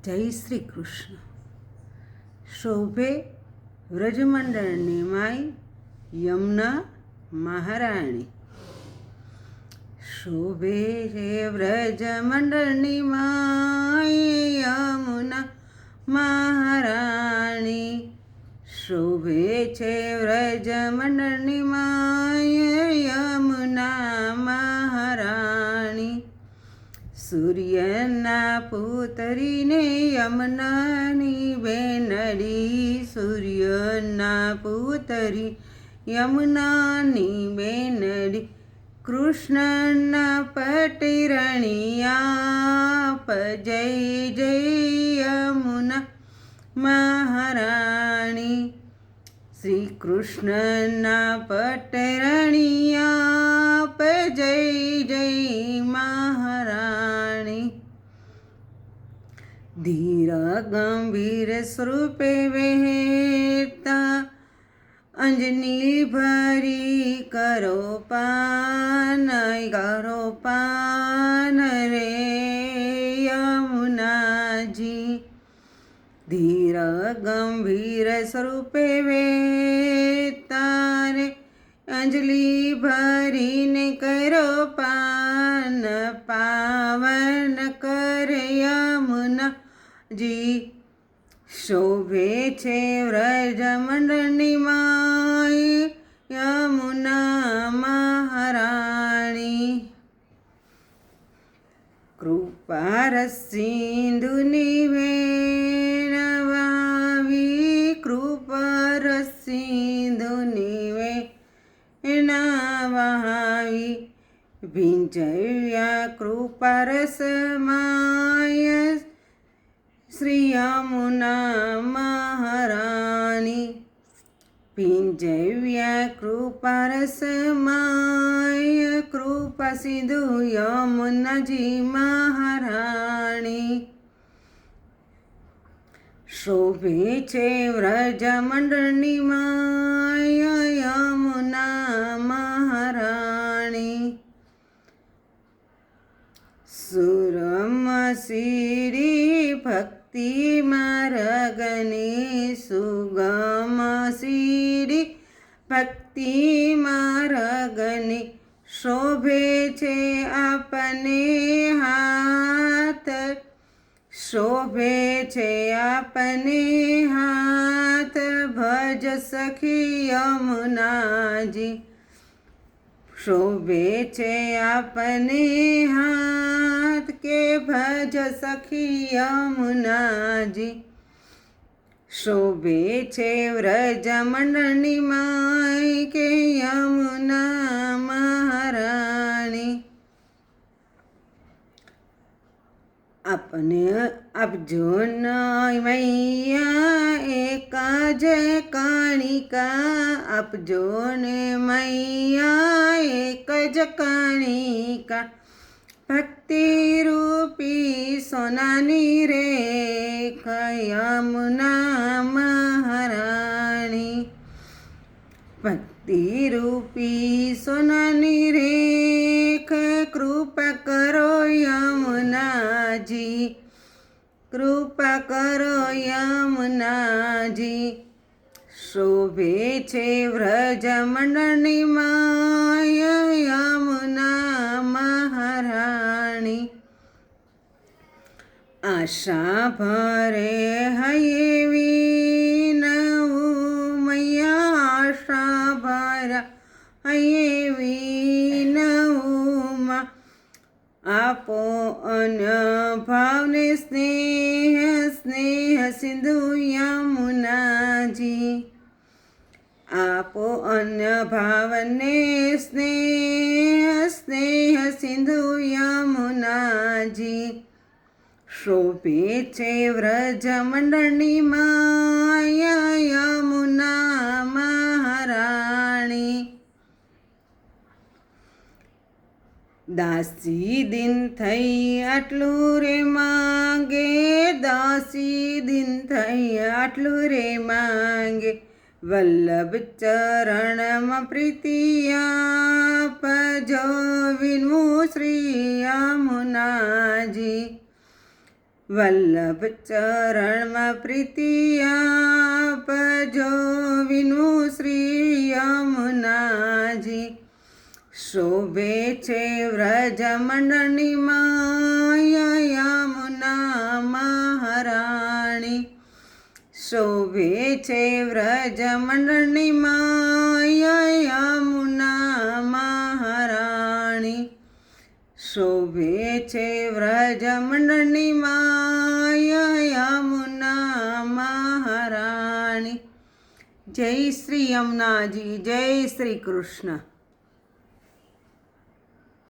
જય શ્રી કૃષ્ણ. શોભે વ્રજમંડળની માય યમુના મહારાણી. શોભે છે વ્રજમંડળની માય યમુના મહારાણી. શોભે છે વ્રજમંડળની માય યમુના મહારાણી. સૂર્યના પુત્રીને યમુનાની બેનડી. સૂર્યના પુત્રી યમુનાની બેનડી. કૃષ્ણના પટિરણિયા જય જય યમુના મહારાણી. શ્રી કૃષ્ણના પટિરણિયા જય જય મહારાણી. ધીર ગંભીર સ્વરૂપે વહેતા અંજની ભરી કરો પાન રે યમુનાજી. ધીર ગંભીર સ્વરૂપે વહેતા રે અંજલિ ભરીને કરો પાન પાવન કરે યમુનાજી. શોભે છે વ્રજમંડળની માય યમુના મહારાણી. કૃપા રસિંધુની વેણ વાવી. કૃપા રસિંધુની વેણ વાવી. ભીંજવ્યા કૃપા રસમાય શ્રી યમુના મહારાણી. ભીંજવ્યા કૃપા રસમાય કૃપા સિંધુ યમુનાજી મહારાણી. શોભે છે વ્રજમંડળની માય યમુના મહારાણી. સુરમ શિરી ભક્તિ માર્ગની. સુગમ શિરી ભક્તિ માર્ગની. શોભે છે આપને હાથ. શોભે છે આપને હાથ ભજ સખી યમુનાજી. શોભે છે આપને હાથ કે ભજ સખી યમુનાજી. શોભે છે વ્રજમંડળની માય કે યમુના મહારાણી. આપને આપજો મૈયા એક જ કાણિકા. આપજો ને મૈયા એક જ કાણિકા. ભક્તિ રૂપી સોનાની રેખ યમુના મહારાણી. ભક્તિ રૂપી સોનાની રેખ કૃપા કરો યમુનાજી. કૃપા કરો યમુનાજી. શોભે છે વ્રજમંડળની માય યમુના મહારાણી. આશા ભરે હૈયે વિનવું મૈયા. આશા ભરા હૈયે વિનવું માં. આપો અન્ય ભાવને સ્નેહ સ્નેહ સિંધુ યમુનાજી. આપો અન્ય ભાવને સ્નેહ સ્નેહ સિંધુ યમુનાજી. શોભે છે વ્રજમંડળની માય યમુના મહારાણી. દાસી દિન થઈ આટલું રે માંગે. દાસી દિન થઈ આટલું રે માંગે. વલ્લભ ચરણમાં પ્રીતિ આપજો વિનવું શ્રી યમુનાજી. વલ્લભ ચરણમાં પ્રીતિ આપજો વિનું શ્રી યમુનાજી. શોભે છે વ્રજમંડળની માયા યમુના મહારાણી. શોભે છે વ્રજમંડળની માયા યમુના મહારાણી. શોભે છે વ્રજમંડળની માયા યમુના મહારાણી. જય શ્રી યમુનાજી, જય શ્રી કૃષ્ણ.